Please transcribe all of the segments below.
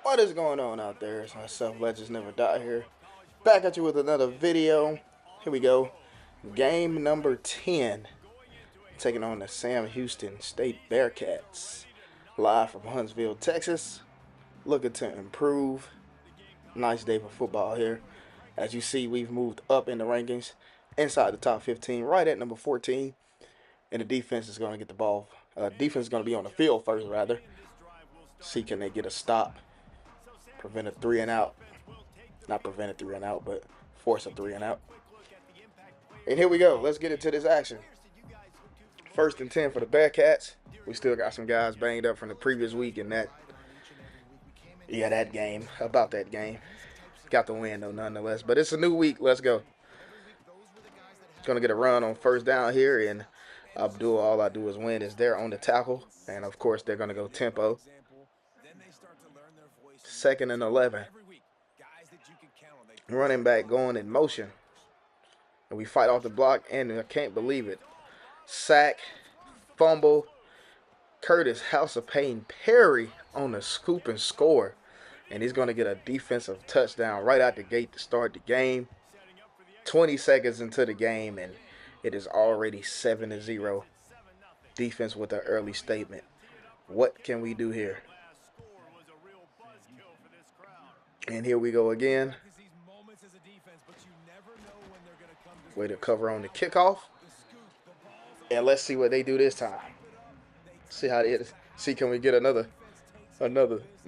What is going on out there? It's myself, Legends Never Die here. Back at you with another video. Here we go. Game number 10. Taking on the Sam Houston State Bearkats. Live from Huntsville, Texas. Looking to improve. Nice day for football here. As you see, we've moved up in the rankings. Inside the top 15, right at number 14. And the defense is going to get the ball. Defense is going to be on the field first, rather. See, can they get a stop? Prevent a 3 and out. Not prevent a 3 and out, but force a 3 and out. And here we go. Let's get into this action. 1st and 10 for the Bearkats. We still got some guys banged up from the previous week and that game. About that game. Got the win though, nonetheless. But it's a new week. Let's go. Gonna get a run on 1st down here, and all I do is win is they're on the tackle. And of course they're gonna go tempo. 2nd and 11. Running back going in motion. And we fight off the block, and I can't believe it. Sack, fumble. Curtis House of Pain Perry on the scoop and score. And he's going to get a defensive touchdown right out the gate to start the game. 20 seconds into the game, and it is already 7-0. Defense with an early statement. What can we do here? And here we go again. Way to cover on the kickoff. And let's see what they do this time. See how it is. See, can we get another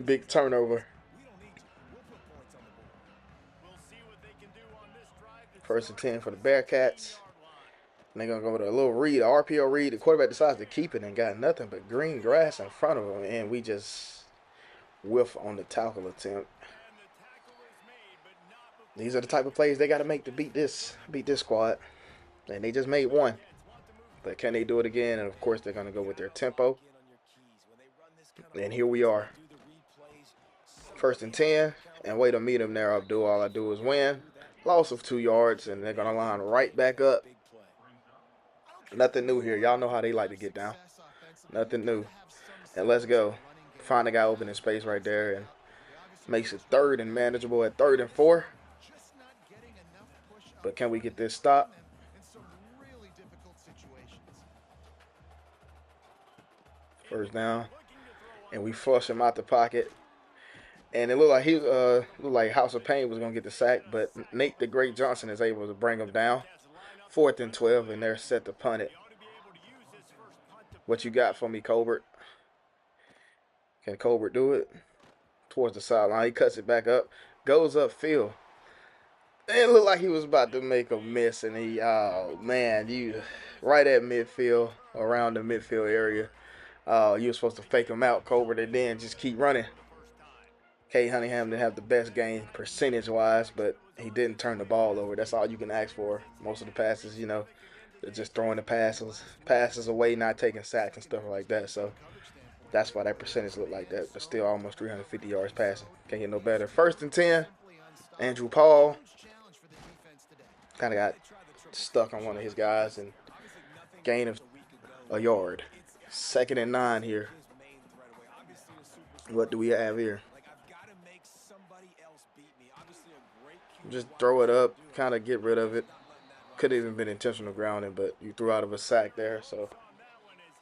big turnover? 1st and 10 for the Bearkats. And they're going to go with a little read, RPO read. The quarterback decides to keep it and got nothing but green grass in front of him. And we just whiff on the tackle attempt. These are the type of plays they got to make to beat this squad. And they just made one. But can they do it again? And, of course, they're going to go with their tempo. And here we are. 1st and 10. And way to meet them there, Abdul. All I do is win. Loss of 2 yards. And they're going to line right back up. Nothing new here. Y'all know how they like to get down. Nothing new. And let's go. Find a guy open in space right there. And makes it 3rd and manageable at 3rd and 4. But can we get this stop? First down. And we flush him out the pocket. And it looked like House of Pain was going to get the sack. But Nate the Great Johnson is able to bring him down. 4th and 12. And they're set to punt it. What you got for me, Colbert? Can Colbert do it? Towards the sideline. He cuts it back up. Goes upfield. It looked like he was about to make a miss, and oh man, you right at midfield, around the midfield area. You were supposed to fake him out, Colbert, and then just keep running. Kay Hunningham didn't have the best game percentage-wise, but he didn't turn the ball over. That's all you can ask for. Most of the passes, you know, they're just throwing the passes away, not taking sacks and stuff like that. So that's why that percentage looked like that. But still almost 350 yards passing. Can't get no better. 1st and 10. Andrew Paul kind of got stuck on one of his guys and gain of a yard. 2nd and 9 here. What do we have here? Just throw it up, kind of get rid of it. Could have even been intentional grounding, but you threw out of a sack there. So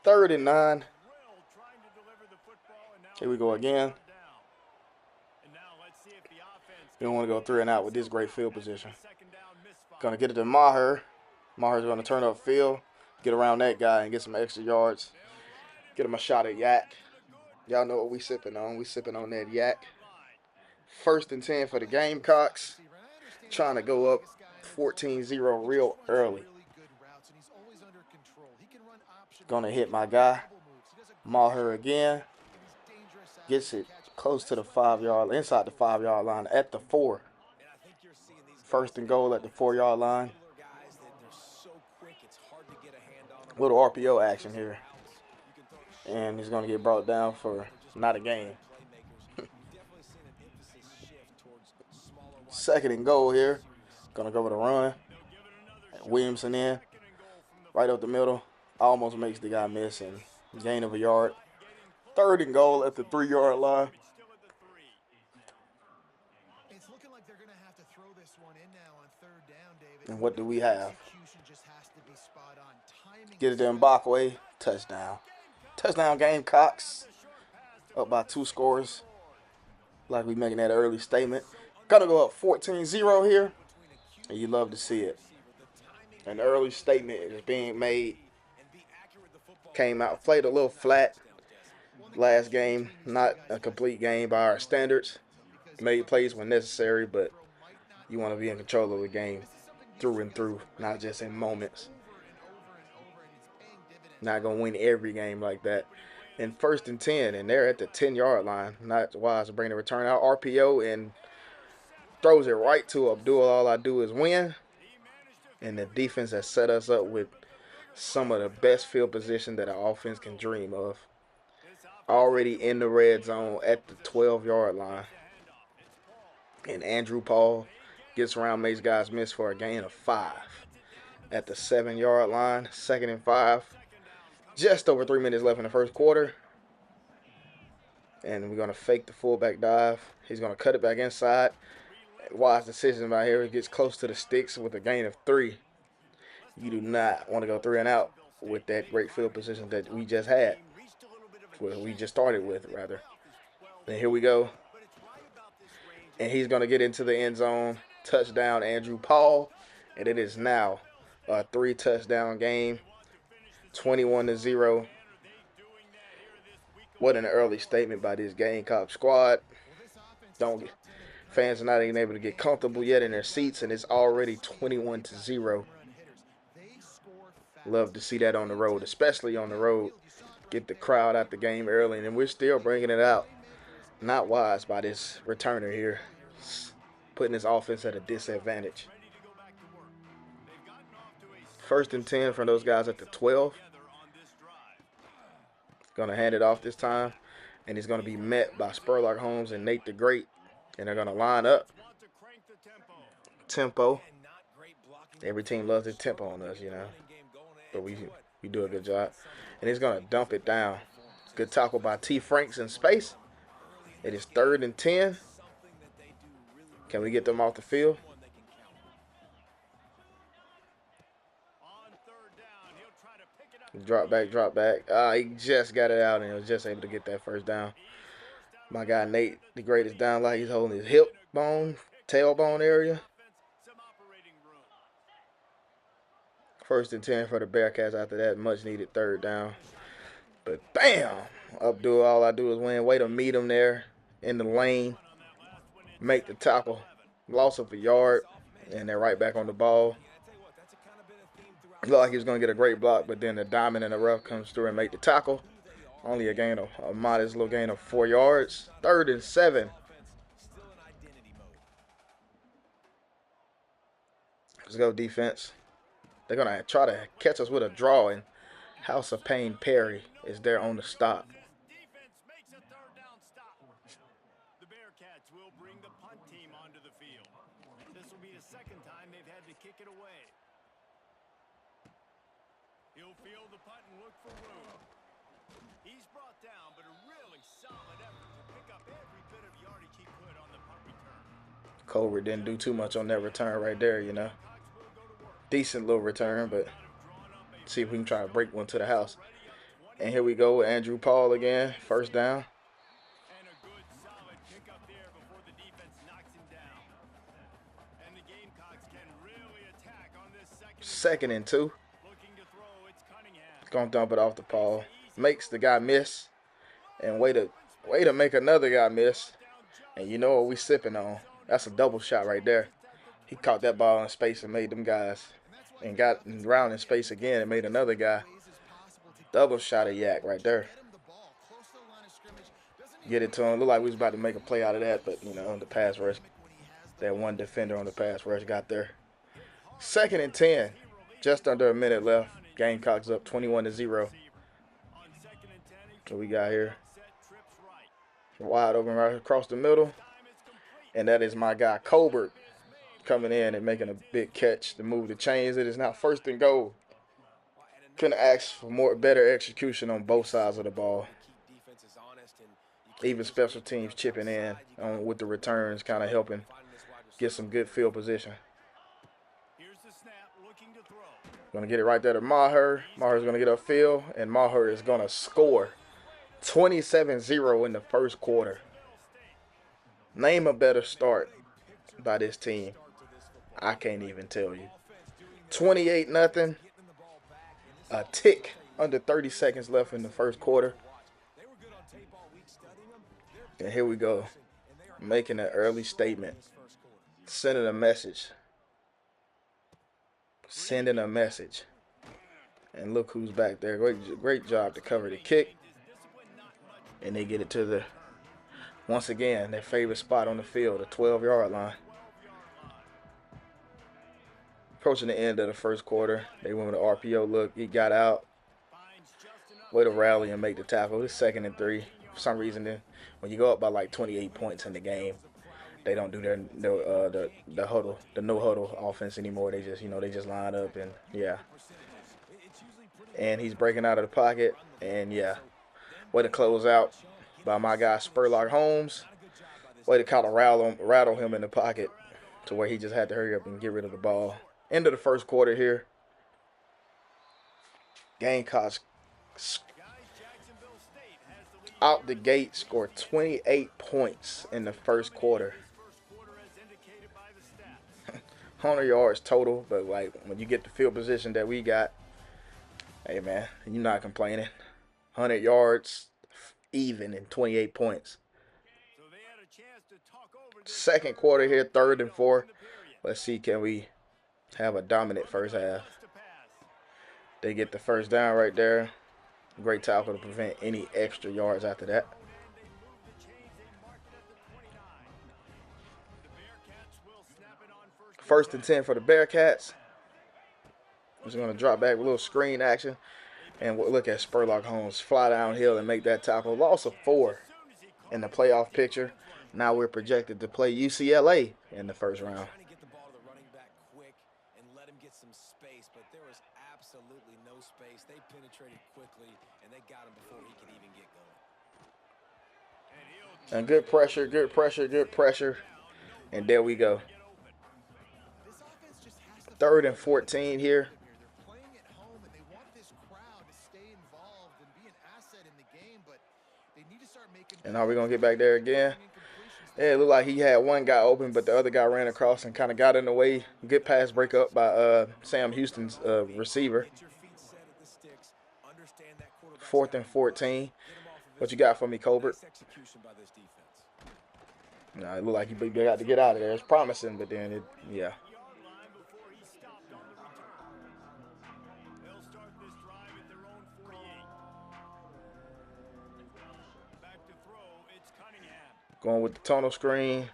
3rd and 9. Here we go again. You don't want to go 3 and out with this great field position. Going to get it to Maher. Maher's going to turn up field, get around that guy and get some extra yards. Get him a shot at Yak. Y'all know what we sipping on. We sipping on that Yak. 1st and 10 for the Gamecocks. Trying to go up 14-0 real early. Going to hit my guy. Maher again. Gets it close to the 5-yard, inside the 5-yard line at the 4. 1st and goal at the 4-yard line. Little RPO action here. And he's going to get brought down for not a game. 2nd and goal here. Going to go with a run. Williamson in. Right up the middle. Almost makes the guy miss and gain of a yard. 3rd and goal at the 3-yard line. And what do we have? Get it in Bakway. Touchdown. Touchdown Gamecocks. Up by 2 scores. Like we making that early statement. Gonna go up 14-0 here. And you love to see it. An early statement is being made. Came out, played a little flat last game. Not a complete game by our standards. Made plays when necessary, but you want to be in control of the game through and through, not just in moments. Not going to win every game like that. And 1st and 10, and they're at the 10-yard line. Not wise to bring the return out. RPO and throws it right to Abdul. All I do is win. And the defense has set us up with some of the best field position that our offense can dream of. Already in the red zone at the 12-yard line. And Andrew Paul gets around, makes guys miss for a gain of 5. At the 7-yard line, 2nd and 5. Just over 3 minutes left in the first quarter. And we're going to fake the fullback dive. He's going to cut it back inside. Wise decision right here. He gets close to the sticks with a gain of 3. You do not want to go 3 and out with that great field position that we just had. Well, we just started with, rather. And here we go. And he's going to get into the end zone. Touchdown, Andrew Paul. And it is now a 3-touchdown game. 21-0. What an early statement by this Gamecock squad. Fans are not even able to get comfortable yet in their seats, and it's already 21-0. Love to see that on the road, especially on the road. Get the crowd out the game early, and we're still bringing it out. Not wise by this returner here, putting his offense at a disadvantage. 1st and 10 from those guys at the 12. Going to hand it off this time, and he's going to be met by Spurlock Holmes and Nate the Great, and they're going to line up. Tempo. Every team loves the tempo on us, you know, but we do a good job. And he's going to dump it down. Good tackle by T. Franks in space. It is 3rd and 10. Can we get them off the field? Drop back. He just got it out and was just able to get that 1st down. My guy Nate, the greatest down, like he's holding his hip bone, tailbone area. 1st and 10 for the Bearkats after that much needed 3rd down. But bam! Abdul, all I do is win. Way to meet him there in the lane. Make the tackle. Loss of a yard. And they're right back on the ball. Looked like he was going to get a great block, but then the diamond in the rough comes through and make the tackle. Only a modest little gain of 4 yards. 3rd and 7. Let's go defense. They're going to try to catch us with a draw, and House of Pain Perry is there on the stop. The Bearkats will bring the punt team onto the field. This will be the 2nd time they've had to kick it away. He'll field the punt and look for room. He's brought down, but a really solid effort to pick up every bit of yardage he could on the punt return. Culver didn't do too much on that return right there, you know. Decent little return, but see if we can try to break one to the house. And here we go with Andrew Paul again. 1st down. And a good solid pickup there before the defense knocks him down. And the Gamecocks can really attack on this 2nd and 2. Looking to throw, it's Cunningham. Gonna dump it off to Paul. Makes the guy miss. And way to make another guy miss. And you know what we sipping on. That's a double shot right there. He caught that ball in space and made them guys. And got around in space again and made another guy. Double shot of Yak right there. Get it to him. Looked like we was about to make a play out of that, but, you know, the pass rush. That one defender on the pass rush got there. 2nd and 10. Just under a minute left. Gamecocks up 21-0. What we got here? Wide open right across the middle. And that is my guy Colbert coming in and making a big catch to move the chains. It is now 1st and goal. Couldn't ask for better execution on both sides of the ball. Even special teams chipping in with the returns, kind of helping get some good field position. Here's the snap, looking to throw. Gonna get it right there to Maher. Maher's gonna get upfield, and Maher is gonna score 27-0 in the first quarter. Name a better start by this team. I can't even tell you. 28-0. A tick under 30 seconds left in the first quarter. And here we go. Making an early statement. Sending a message. Sending a message. And look who's back there. Great job to cover the kick. And they get it to the, once again, their favorite spot on the field, the 12-yard line. Approaching the end of the first quarter. They went with an RPO look. He got out. Way to rally and make the tackle. It's 2nd and 3. For some reason, when you go up by like 28 points in the game, they don't do the huddle, the no huddle offense anymore. They just line up and yeah. And he's breaking out of the pocket and yeah. Way to close out by my guy Spurlock Holmes. Way to kind of rattle him in the pocket to where he just had to hurry up and get rid of the ball. End of the first quarter here. Gamecocks out the gate scored 28 points in the first quarter. 100 yards total, but like when you get the field position that we got, hey man, you're not complaining. 100 yards even and 28 points. Second quarter here, 3rd and 4. Let's see, can we have a dominant first half? They get the first down right there. Great tackle to prevent any extra yards after that. First and 10 for the Bearkats. Just going to drop back with a little screen action. And we'll look at Spurlock Holmes fly downhill and make that tackle. Loss of 4 in the playoff picture. Now we're projected to play UCLA in the first round. And good pressure, good pressure, good pressure. And there we go. 3rd and 14 here. And are we going to get back there again? Yeah, it looked like he had one guy open, but the other guy ran across and kind of got in the way. Good pass break up by Sam Houston's receiver. 4th and 14. What you got for me, Colbert? Nah, it looked like he got to get out of there. It's promising, but then yeah. Going with the tunnel screen.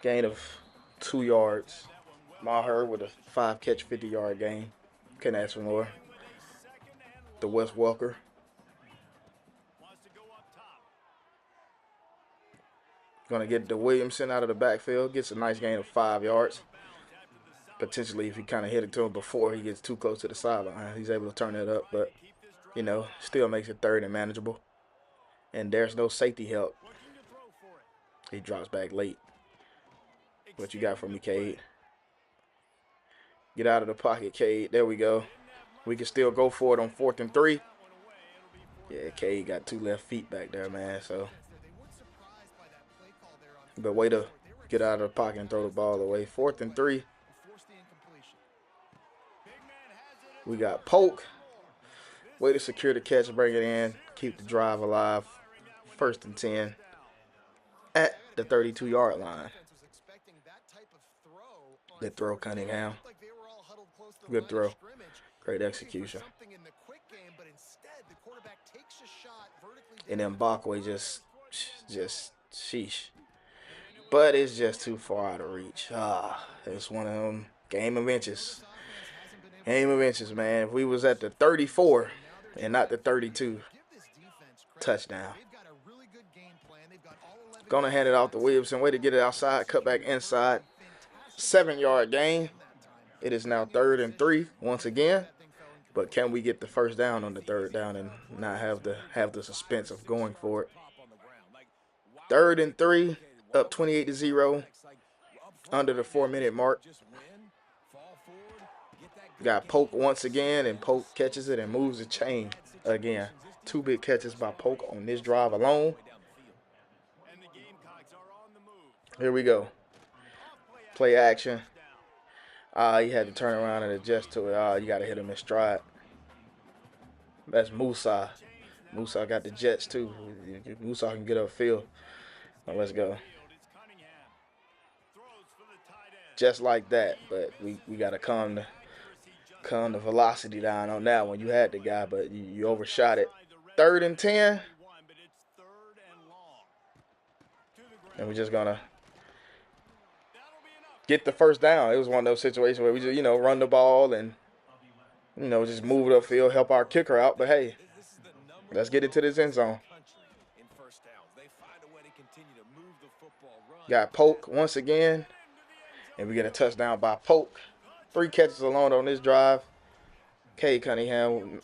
Gain of 2 yards. Maher with a 5-catch, 50-yard gain. Couldn't ask for more. The Wes Welker. Going to get the Williamson out of the backfield. Gets a nice gain of 5 yards. Potentially, if he kind of hit it to him before he gets too close to the sideline, he's able to turn it up. But, you know, still makes it 3rd and manageable. And there's no safety help. He drops back late. What you got for me, Cade? Get out of the pocket, Cade. There we go. We can still go for it on 4th and 3. Yeah, Cade got 2 left feet back there, man. So, but way to get out of the pocket and throw the ball away. 4th and 3. We got Polk. Way to secure the catch, bring it in, keep the drive alive. 1st and 10 at the 32-yard line. Good throw, Cunningham. Good throw. Great execution. And then Bakwe just sheesh. But it's just too far out of reach. It's one of them game of inches. Game of inches, man. If we was at the 34 and not the 32, touchdown. Gonna hand it off to Williamson. Way to get it outside. Cut back inside. 7-yard gain. It is now 3rd and 3 once again. But can we get the first down on the 3rd down and not have the suspense of going for it? 3rd and 3. Up 28-0. under the 4-minute mark. Got Polk once again, and Polk catches it and moves the chain again. 2 big catches by Polk on this drive alone. Here we go. Play action. He had to turn around and adjust to it. You got to hit him in stride. That's Musa. Musa got the Jets too. Musa can get upfield. Now let's go. Just like that, but we got to calm the velocity down on that one. You had the guy, but you overshot it. 3rd and 10. And we're just going to get the first down. It was one of those situations where we just, run the ball and, just move it upfield, help our kicker out. But, hey, let's get into this end zone. Got Polk once again. And we get a touchdown by Polk. 3 catches alone on this drive. K. Cunningham,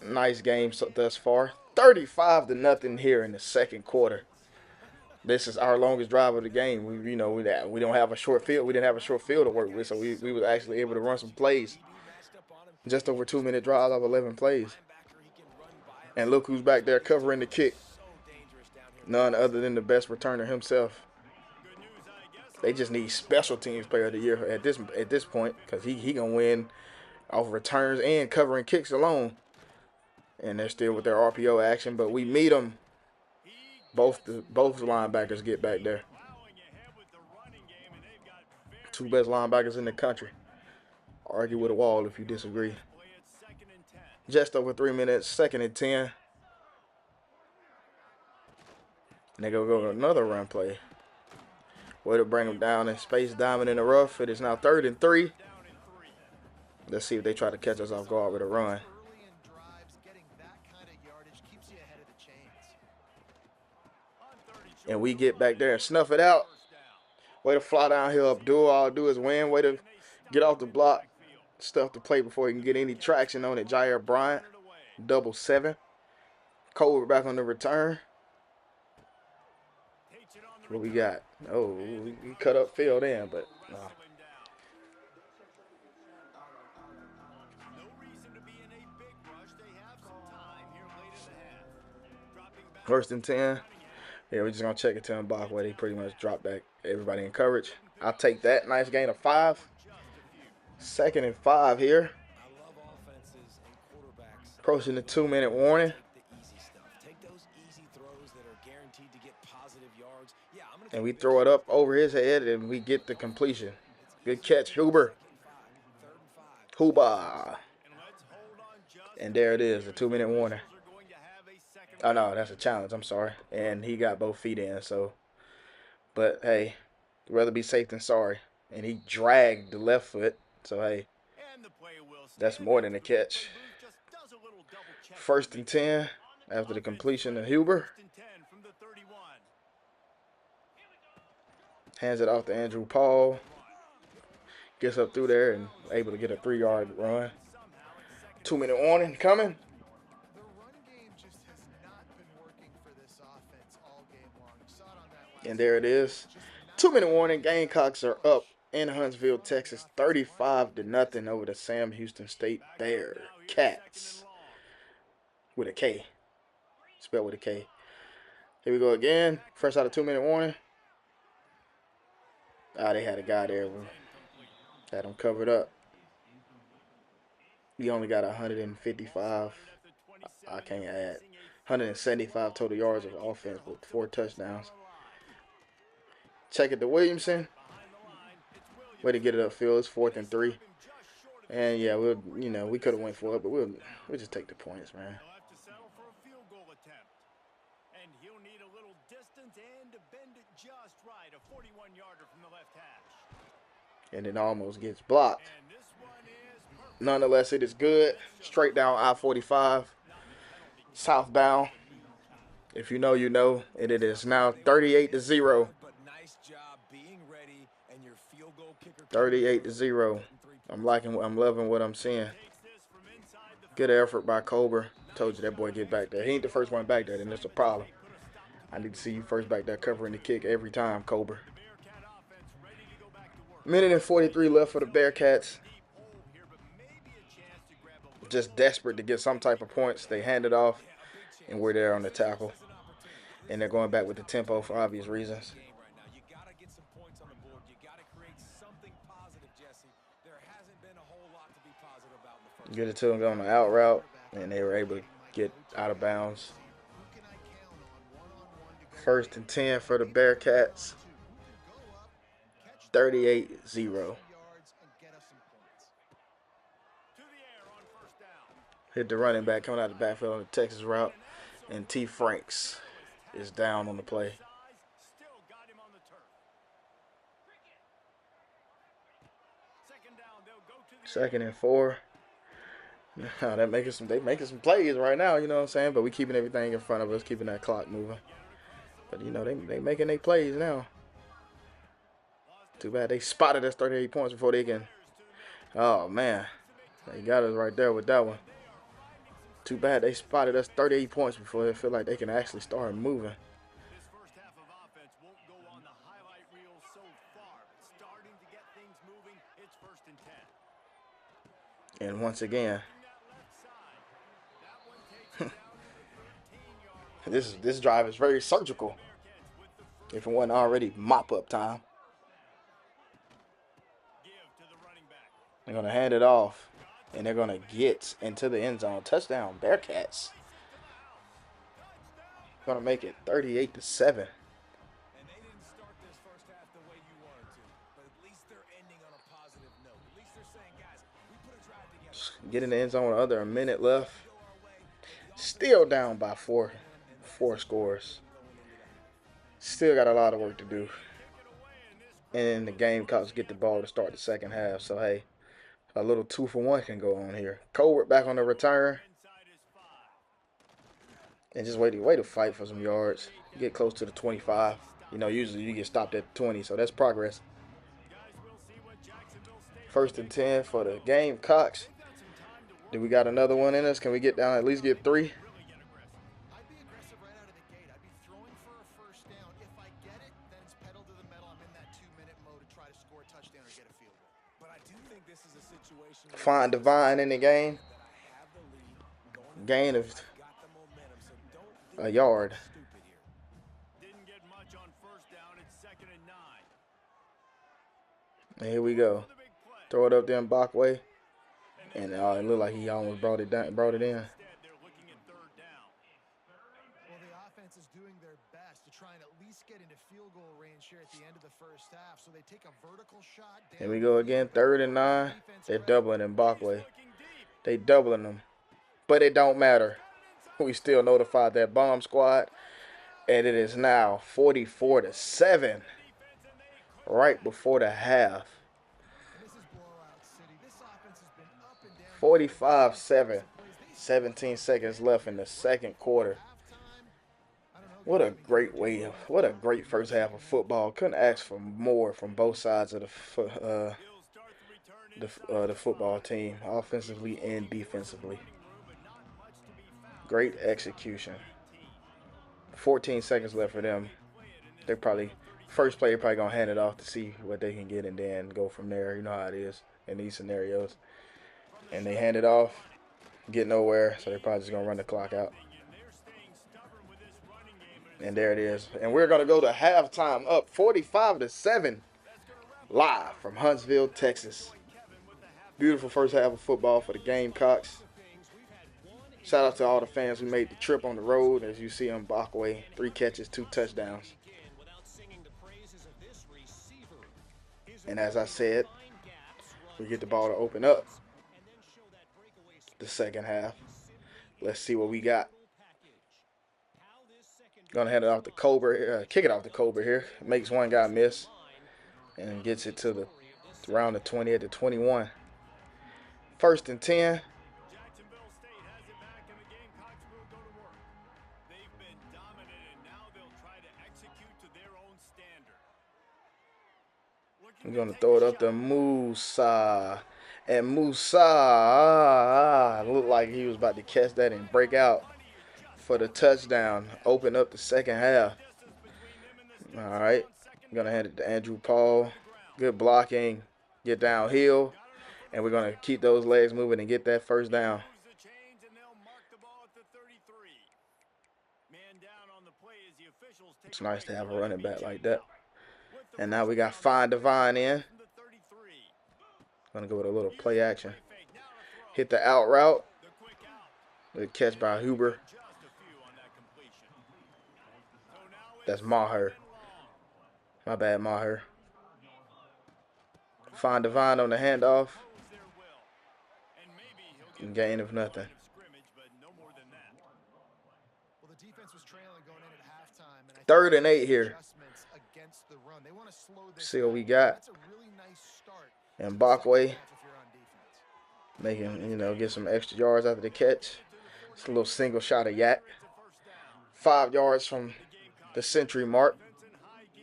nice game thus far. 35-0 here in the second quarter. This is our longest drive of the game. We don't have a short field. We didn't have a short field to work with, so we were actually able to run some plays. Just over 2-minute drive of 11 plays. And look who's back there covering the kick. None other than the best returner himself. They just need special teams player of the year at this point, because he gonna win off returns and covering kicks alone. And they're still with their RPO action, but we meet them. Both linebackers get back there. 2 best linebackers in the country. Argue with a wall if you disagree. Just over 3 minutes, 2nd and 10. And they go another run play. Way to bring them down in space, diamond in the rough. It is now 3rd and 3. Let's see if they try to catch us off guard with a run. And we get back there and snuff it out. Way to fly downhill, Abdul. All I do is win. Way to get off the block. Stuff to play before he can get any traction on it. Jair Bryant, 7. Cole back on the return. What we got? Oh, we cut up field in, but no. 1st and 10. Yeah, we're just going to check it to him back where they pretty much drop back everybody in coverage. I'll take that. Nice gain of 5. 2nd and 5 here. Approaching the 2-minute warning. And we throw it up over his head and we get the completion. Good catch, Huber. And there it is, the 2-minute warning. Oh, no, that's a challenge. I'm sorry. And he got both feet in, so. But, hey, rather be safe than sorry. And he dragged the left foot. So, hey, that's more than a catch. 1st and 10 after the completion of Huber. Hands it off to Andrew Paul. Gets up through there and able to get a 3-yard run. 2-minute warning coming. And there it is. 2-minute warning. Gamecocks are up in Huntsville, Texas, 35-0 over the Sam Houston State Bearkats. With a K. Spelled with a K. Here we go again. First out of 2-minute warning. They had a guy there. Had him covered up. He only got 155. I can't add. 175 total yards of offense with 4 touchdowns. Check it to Williamson. Way to get it upfield. It's 4th and 3. And yeah, we could have went for it, but we'll just take the points, man. And it almost gets blocked. Nonetheless, it is good. Straight down I-45, southbound. If you know, you know. And it is now 38-0. 38-0. I'm loving what I'm seeing. Good effort by Cobra. Told you that boy get back there. He ain't the first one back there, then that's a problem. I need to see you first back there covering the kick every time, Cobra. Minute and 43 left for the Bearkats. Just desperate to get some type of points. They hand it off, and we're there on the tackle. And they're going back with the tempo for obvious reasons. Get it to them on the out route, and they were able to get out of bounds. 1st and 10 for the Bearkats. 38-0. Hit the running back coming out of the backfield on the Texas route, and T. Franks is down on the play. 2nd and 4. They making some plays right now, you know what I'm saying? But we keeping everything in front of us, keeping that clock moving. But you know, they making their plays now. Too bad they spotted us 38 points before they can. Oh man, they got us right there with that one. Too bad they spotted us 38 points before they feel like they can actually start moving. And once again, this drive is very surgical. If it wasn't already mop-up time. They're going to hand it off, and they're going to get into the end zone. Touchdown, Bearkats. Going to make it 38-7. Get in the end zone with under a minute left. Still down by four scores. Still got a lot of work to do. And the Gamecocks get the ball to start the second half. So, hey, a little 2-for-1 can go on here. Colbert back on the return. And just wait to fight for some yards. Get close to the 25. You know, usually you get stopped at 20, so that's progress. 1st and 10 for the Gamecocks. Do we got another one in us? Can we get down, at least get 3? Find Divine in the game. Gain of a yard. And here we go. Throw it up there in Backway. And it looked like he almost brought it in. Well, the offense is doing their best to try and at least get into field goal range here at the end of the first half. So they take a vertical shot. Here we go again, 3rd and 9. They're doubling in Backway. They doubling them. But it don't matter. We still notified that bomb squad. And it is now 44-7. Right before the half. 45-7. 17 seconds left in the second quarter. What a great first half of football. Couldn't ask for more from both sides of the football team, offensively and defensively. Great execution. 14 seconds left for them. They're probably first player probably gonna hand it off to see what they can get and then go from there. You know how it is in these scenarios. And they hand it off, get nowhere, so they're probably just going to run the clock out. And there it is. And we're going to go to halftime up 45-7 live from Huntsville, Texas. Beautiful first half of football for the Gamecocks. Shout out to all the fans who made the trip on the road. As you see on Backway, 3 catches, 2 touchdowns. And as I said, we get the ball to open up the second half. Let's see what we got. Gonna hand it off to Colbert, kick it off to Colbert here. Makes one guy miss and gets it to around the 20 at the 21. 1st and 10. I'm gonna throw it up to Musa. And Musa looked like he was about to catch that and break out for the touchdown. Open up the second half. All right. I'm going to hand it to Andrew Paul. Good blocking. Get downhill. And we're going to keep those legs moving and get that first down. It's nice to have a running back like that. And now we got Fine Divine in. Going to go with a little play action. Hit the out route. Good catch by Huber. That's Maher. My bad, Maher. Fine Divine on the handoff. Gain of nothing. Third and 8 here. See what we got. And Bakwe making, get some extra yards after the catch. It's a little single shot of Yak. 5 yards from the century mark.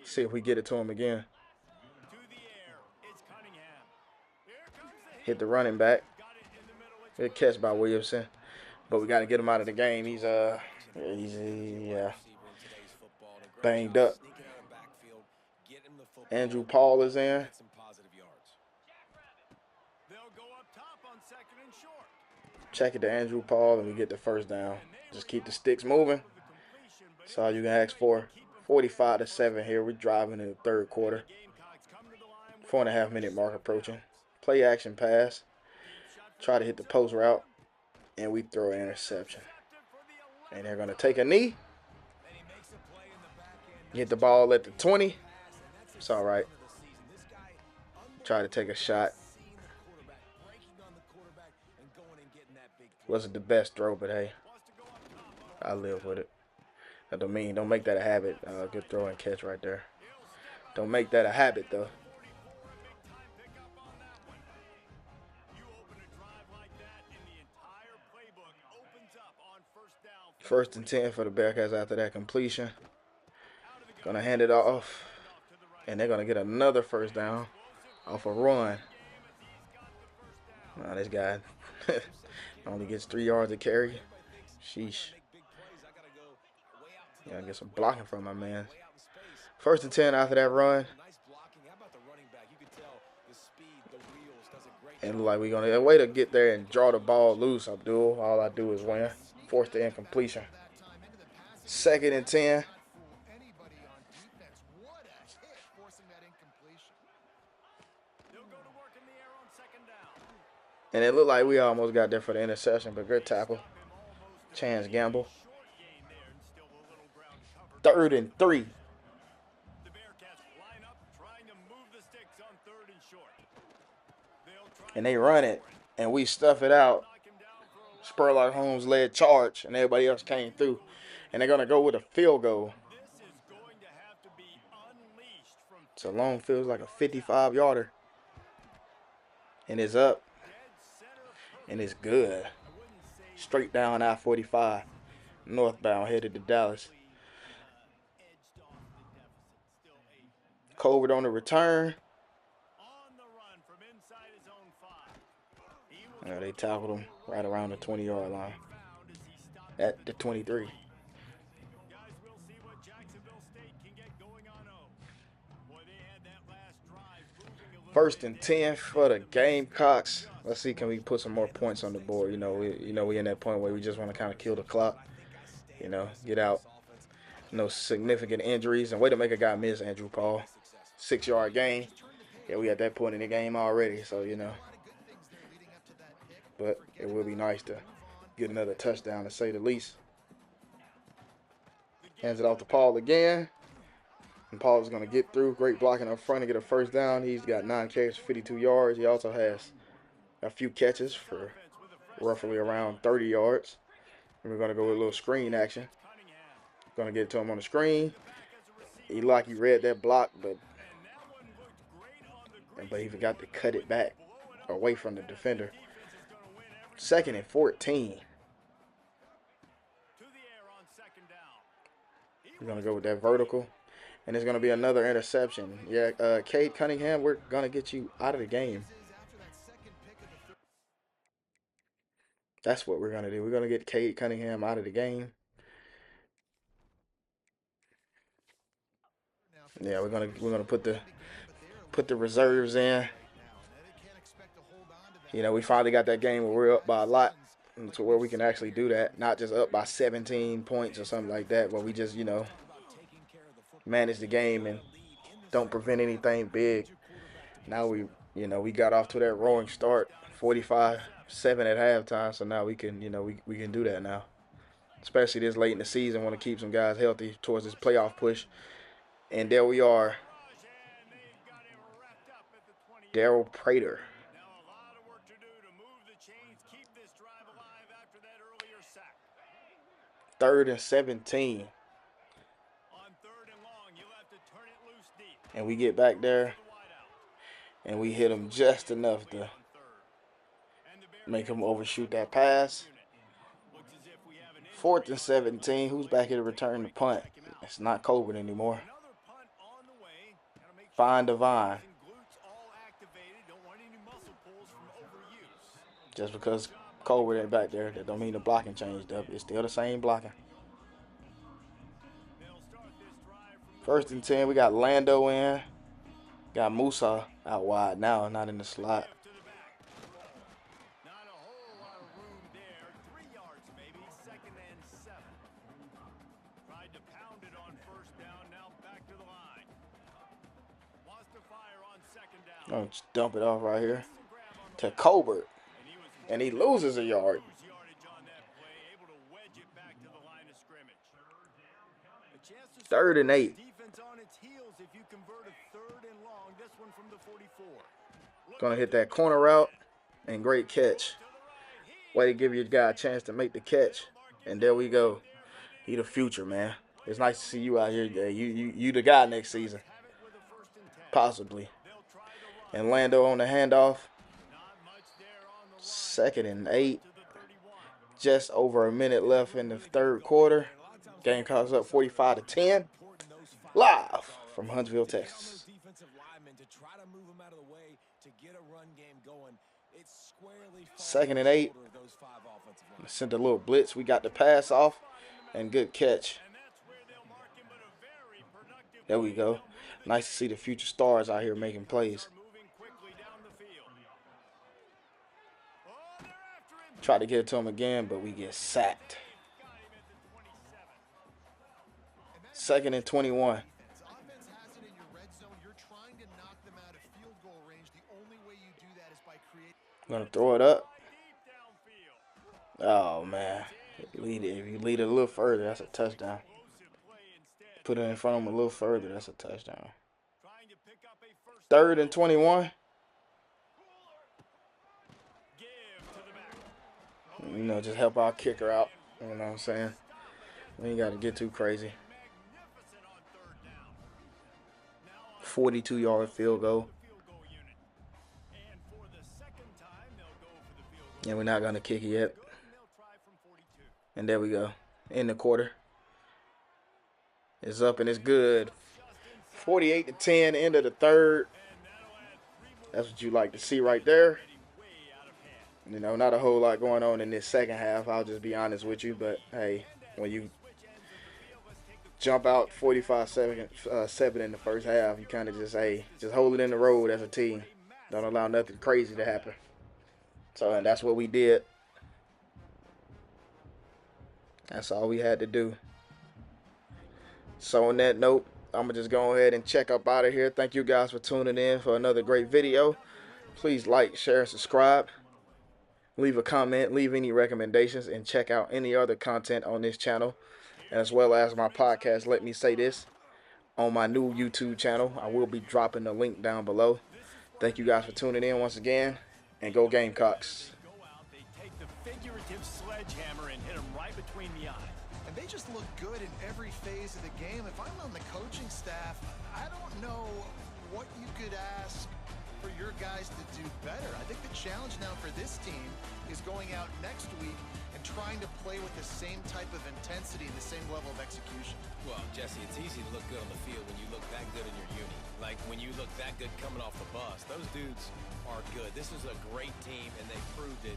See if we get it to him again. Hit the running back. Good catch by Williamson. But we got to get him out of the game. He's banged up. Andrew Paul is in. Check it to Andrew Paul, and we get the first down. Just keep the sticks moving. That's all you can ask for. 45-7 here. We're driving in the third quarter. 4.5 minute mark approaching. Play action pass. Try to hit the post route, and we throw an interception. And they're going to take a knee. Get the ball at the 20. It's all right. Try to take a shot. Wasn't the best throw, but hey, I live with it. That don't make that a habit. Good throw and catch right there. Don't make that a habit, though. First and 10 for the Bearkats after that completion. Gonna hand it off, and they're gonna get another first down off a run. Now this guy only gets 3 yards of carry. Sheesh. Gotta get some blocking from my man. First and 10 after that run. And look like we're gonna a way to get there and draw the ball loose, Abdul. All I do is win. Force the incompletion. 2nd and 10. And it looked like we almost got there for the interception, but good tackle. Chance Gamble. 3rd and 3. And they run it, and we stuff it out. Spurlock Holmes led charge, and everybody else came through. And they're going to go with a field goal. It's a long field, like a 55-yarder. And it's up. And it's good. Straight down I-45. Northbound, headed to Dallas. Colbert on the return. They tackled him right around the 20-yard line. At the 23. First and 10 for the Gamecocks. Let's see, can we put some more points on the board? We in that point where we just want to kind of kill the clock. Get out. No significant injuries. And way to make a guy miss, Andrew Paul. 6-yard gain. Yeah, we at that point in the game already, so But it will be nice to get another touchdown, to say the least. Hands it off to Paul again. And Paul is going to get through. Great blocking up front to get a first down. He's got 9 carries for 52 yards. He also has a few catches for roughly around 30 yards. And we're going to go with a little screen action. Going to get it to him on the screen. He read that block, but he forgot to cut it back away from the defender. 2nd and 14. We're going to go with that vertical. And it's going to be another interception. Yeah, Cade Cunningham, we're going to get you out of the game. That's what we're going to do. We're going to get Cade Cunningham out of the game. Yeah, we're gonna put the put the reserves in. You know, we finally got that game where we're up by a lot to where we can actually do that, not just up by 17 points or something like that, where we just, you know, manage the game and don't prevent anything big. Now we got off to that roaring start, 45-7 at halftime, so now we can, we can do that now. Especially this late in the season, want to keep some guys healthy towards this playoff push. And there we are. Daryl Prater. 3rd and 17. And we get back there and we hit him just enough to make him overshoot that pass. 4th and 17. Who's back here to return the punt? It's not Colbert anymore. Find Devine. Just because Colbert ain't back there, that don't mean the blocking changed up. It's still the same blocking. 1st and 10. We got Lando in. Got Musa out wide now, not in the slot. Oh, just dump it off right here to Colbert, and he loses a yard. 3rd and 8. Gonna hit that corner route, and great catch. Way to give your guy a chance to make the catch, and there we go. He the future, man. It's nice to see you out here. You the guy next season, possibly. And Lando on the handoff. 2nd and 8. Just over a minute left in the 3rd quarter. Gamecocks up 45-10. Live from Huntsville, Texas. 2nd and 8. Sent a little blitz. We got the pass off and good catch. There we go. Nice to see the future stars out here making plays. Try to get it to him again, but we get sacked. 2nd and 21. Gonna throw it up. Oh man, if you lead it a little further, that's a touchdown. Put it in front of him a little further, that's a touchdown. 3rd and 21. You know, just help our kicker out. You know what I'm saying? We ain't got to get too crazy. 42-yard field goal. And we're not going to kick it yet. And there we go. In the quarter. It's up and it's good. 48-10, end of the 3rd. That's what you like to see right there. You know, not a whole lot going on in this second half. I'll just be honest with you. But, hey, when you jump out 45-7 in the first half, you kind of just hold it in the road as a team. Don't allow nothing crazy to happen. So, and that's what we did. That's all we had to do. So, on that note, I'm going to just go ahead and check up out of here. Thank you guys for tuning in for another great video. Please like, share, and subscribe. Leave a comment, leave any recommendations, and check out any other content on this channel, as well as my podcast, Let Me Say This, on my new YouTube channel. I will be dropping the link down below. Thank you guys for tuning in once again, and go Gamecocks. They take the figurative sledgehammer and hit him right between the eyes. And they just look good in every phase of the game. If I'm on the coaching staff, I don't know what you could ask for your guys to do better. I think the challenge now for this team is going out next week and trying to play with the same type of intensity and the same level of execution. Well, Jesse, it's easy to look good on the field when you look that good in your uni. Like when you look that good coming off the bus. Those dudes are good. This is a great team, and they proved it